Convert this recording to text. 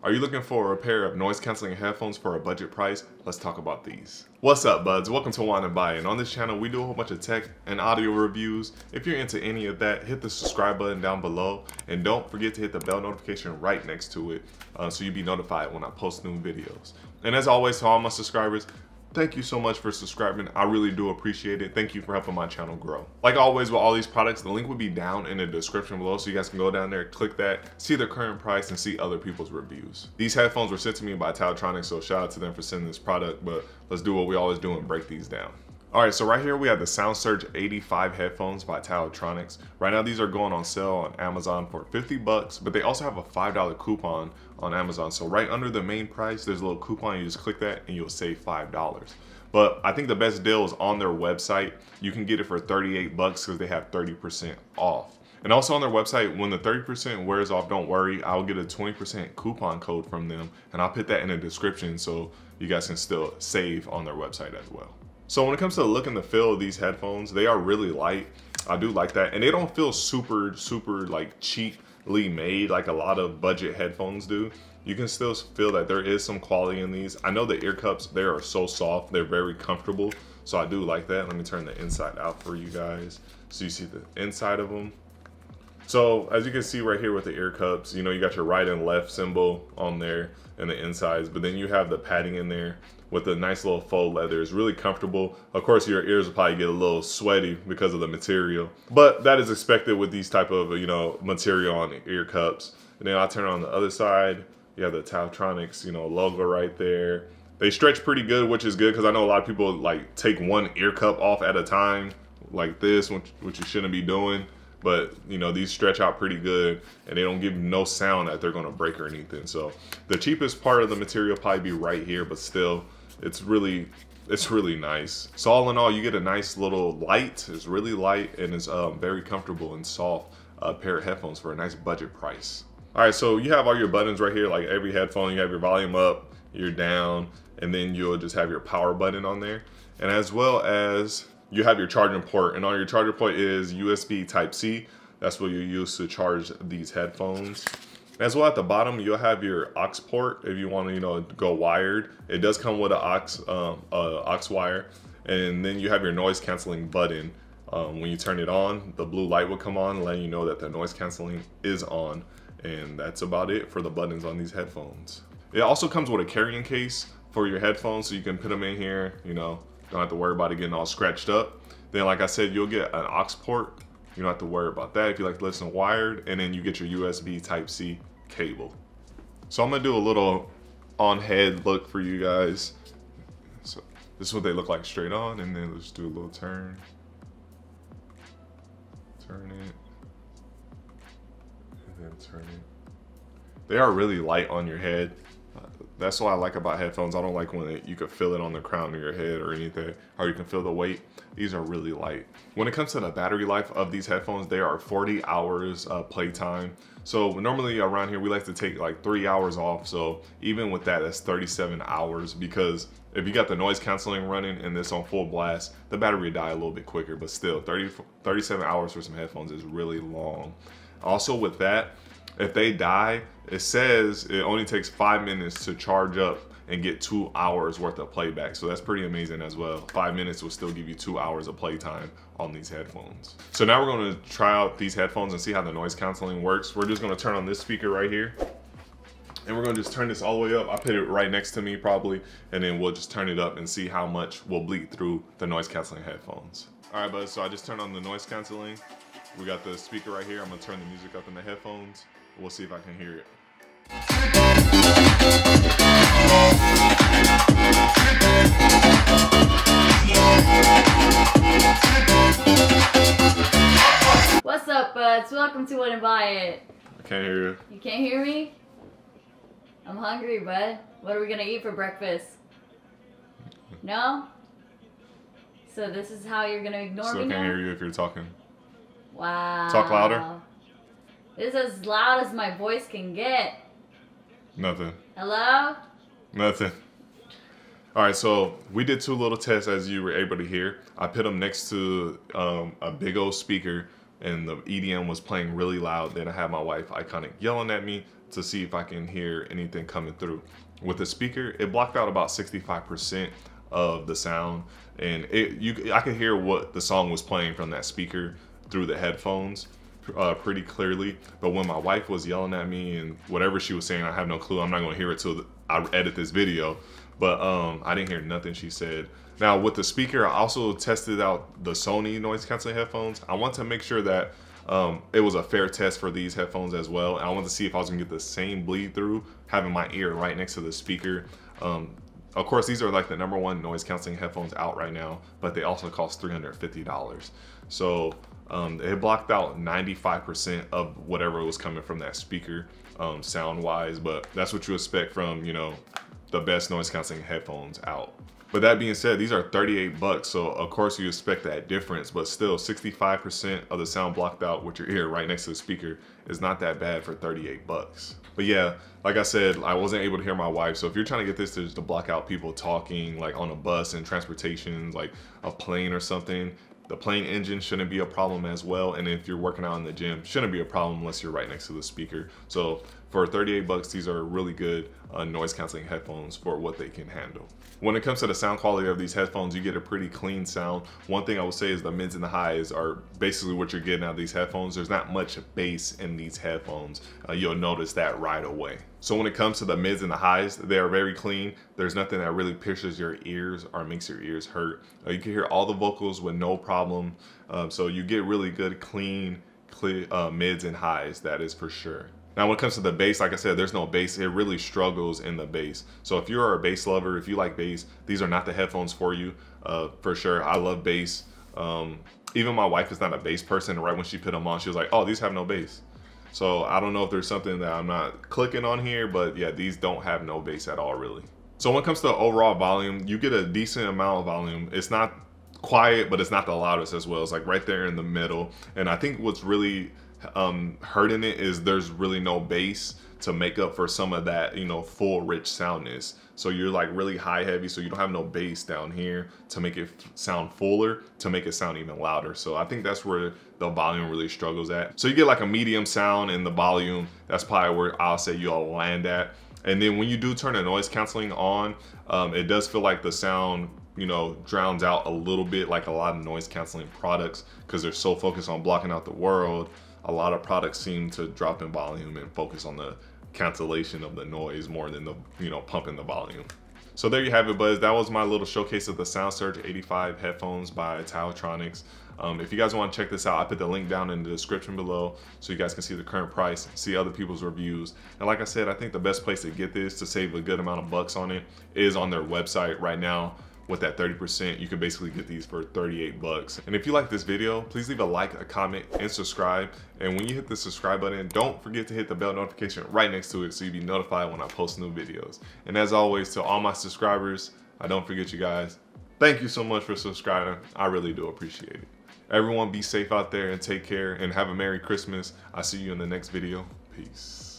Are you looking for a pair of noise canceling headphones for a budget price? Let's talk about these. What's up, buds? Welcome to Wine and Buy. And on this channel, we do a whole bunch of tech and audio reviews. If you're into any of that, hit the subscribe button down below. And don't forget to hit the bell notification right next to it so you'll be notified when I post new videos. And as always, to all my subscribers, thank you so much for subscribing. I really do appreciate it. Thank you for helping my channel grow. Like always with all these products, the link will be down in the description below so you guys can go down there, click that, see their current price, and see other people's reviews. These headphones were sent to me by Taotronics, so shout out to them for sending this product, but let's do what we always do and break these down. All right, so right here we have the Sound Surge 85 headphones by Taotronics. Right now these are going on sale on Amazon for 50 bucks, but they also have a $5 coupon on Amazon. So right under the main price, there's a little coupon, you just click that and you'll save $5. But I think the best deal is on their website. You can get it for 38 bucks because they have 30% off. And also on their website, when the 30% wears off, don't worry, I'll get a 20% coupon code from them and I'll put that in the description so you guys can still save on their website as well. So when it comes to the look and the feel of these headphones, they are really light. I do like that. And they don't feel super like cheaply made like a lot of budget headphones do. You can still feel that there is some quality in these. I know the ear cups, they are so soft. They're very comfortable. So I do like that. Let me turn the inside out for you guys so you see the inside of them. So as you can see right here with the ear cups, you know, you got your right and left symbol on there and the insides, but then you have the padding in there with the nice little faux leather. It's really comfortable. Of course, your ears will probably get a little sweaty because of the material, but that is expected with these type of, you know, material on the ear cups. And then I'll turn on the other side. You have the Taotronics, you know, logo right there. They stretch pretty good, which is good because I know a lot of people like take one ear cup off at a time like this, which you shouldn't be doing. But you know, these stretch out pretty good and they don't give no sound that they're gonna break or anything. So the cheapest part of the material probably be right here, but still it's really nice. So all in all, you get a nice little light. It's really light and it's very comfortable and soft pair of headphones for a nice budget price. All right, so you have all your buttons right here. Like every headphone, you have your volume up, your down, and then you'll just have your power button on there. And as well as you have your charging port, and on your charger port is USB Type-C. That's what you use to charge these headphones. As well at the bottom, you'll have your aux port if you want to, you know, go wired. It does come with an aux wire. And then you have your noise canceling button. When you turn it on, the blue light will come on, letting you know that the noise canceling is on. And that's about it for the buttons on these headphones. It also comes with a carrying case for your headphones, so you can put them in here, you know, don't have to worry about it getting all scratched up. Then like I said, you'll get an aux port. You don't have to worry about that if you like to listen wired. And then you get your USB Type-C cable. So I'm gonna do a little on head look for you guys. So this is what they look like straight on, and then let's do a little turn. Turn it. And then turn it. They are really light on your head. That's what I like about headphones. I don't like when you can feel it on the crown of your head or anything, or you can feel the weight. These are really light. When it comes to the battery life of these headphones, they are 40 hours playtime. So normally around here, we like to take like 3 hours off. So even with that, that's 37 hours, because if you got the noise canceling running and this on full blast, the battery will die a little bit quicker, but still 37 hours for some headphones is really long. Also with that, if they die, it says it only takes 5 minutes to charge up and get 2 hours worth of playback. So that's pretty amazing as well. 5 minutes will still give you 2 hours of playtime on these headphones. So now we're gonna try out these headphones and see how the noise canceling works. We're just gonna turn on this speaker right here. And we're gonna just turn this all the way up. I put it right next to me probably, and then we'll just turn it up and see how much will bleed through the noise canceling headphones. All right, bud, so I just turned on the noise canceling. We got the speaker right here. I'm gonna turn the music up in the headphones. We'll see if I can hear it. What's up, buds? Welcome to Wine and Buy It. I can't hear you. You can't hear me? I'm hungry, bud. What are we gonna eat for breakfast? No? So this is how you're gonna ignore me now? Still can't hear you if you're talking. Wow. Talk louder. This is as loud as my voice can get. Nothing. Hello? Nothing. All right, so we did 2 little tests, as you were able to hear. I put them next to a big old speaker, and the EDM was playing really loud. Then I had my wife Iconic yelling at me to see if I can hear anything coming through. With the speaker, it blocked out about 65% of the sound, and I could hear what the song was playing from that speaker through the headphones pretty clearly. But when my wife was yelling at me and whatever she was saying, I have no clue. I'm not going to hear it till I edit this video. But I didn't hear nothing she said. Now with the speaker, I also tested out the Sony noise canceling headphones. I want to make sure that it was a fair test for these headphones as well. And I wanted to see if I was gonna get the same bleed through having my ear right next to the speaker. Of course, these are like the #1 noise canceling headphones out right now, but they also cost $350. So it blocked out 95% of whatever was coming from that speaker sound wise, but that's what you expect from, you know, the best noise canceling headphones out. But that being said, these are $38, so of course you expect that difference, but still 65% of the sound blocked out with your ear right next to the speaker is not that bad for $38. But yeah, like I said, I wasn't able to hear my wife, so if you're trying to get this to block out people talking like on a bus and transportation, like a plane or something, the plane engine shouldn't be a problem as well. And if you're working out in the gym, shouldn't be a problem unless you're right next to the speaker. So for $38, these are really good noise canceling headphones for what they can handle. When it comes to the sound quality of these headphones, you get a pretty clean sound. One thing I would say is the mids and the highs are basically what you're getting out of these headphones. There's not much bass in these headphones. You'll notice that right away. So when it comes to the mids and the highs, they are very clean. There's nothing that really pierces your ears or makes your ears hurt. You can hear all the vocals with no problem. So you get really good, clean mids and highs, that is for sure. Now when it comes to the bass, like I said, there's no bass. It really struggles in the bass. So if you're a bass lover, if you like bass, these are not the headphones for you, for sure. I love bass. Even my wife is not a bass person. Right when she put them on, she was like, oh, these have no bass. So I don't know if there's something that I'm not clicking on here, but yeah, these don't have no bass at all, really. So when it comes to overall volume, you get a decent amount of volume. It's not quiet, but it's not the loudest as well. It's like right there in the middle. And I think what's really hurting it is there's really no bass to make up for some of that, you know, full rich soundness. So you're like really high heavy, so you don't have no bass down here to make it sound fuller, to make it sound even louder. So I think that's where the volume really struggles at. So you get like a medium sound in the volume. That's probably where I'll say you'll land at. And then when you do turn the noise canceling on, it does feel like the sound, you know, drowns out a little bit, like a lot of noise canceling products, because they're so focused on blocking out the world. A lot of products seem to drop in volume and focus on the cancellation of the noise more than the, you know, pumping the volume. So there you have it, buds. That was my little showcase of the SoundSurge 85 headphones by Taotronics. If you guys want to check this out, I put the link down in the description below so you guys can see the current price, see other people's reviews. And like I said, I think the best place to get this to save a good amount of bucks on it is on their website right now. With that 30%, you can basically get these for $38. And if you like this video, please leave a like, a comment, and subscribe. And when you hit the subscribe button, don't forget to hit the bell notification right next to it so you'll be notified when I post new videos. And as always, to all my subscribers, I don't forget you guys. Thank you so much for subscribing. I really do appreciate it. Everyone be safe out there and take care and have a Merry Christmas. I'll see you in the next video. Peace.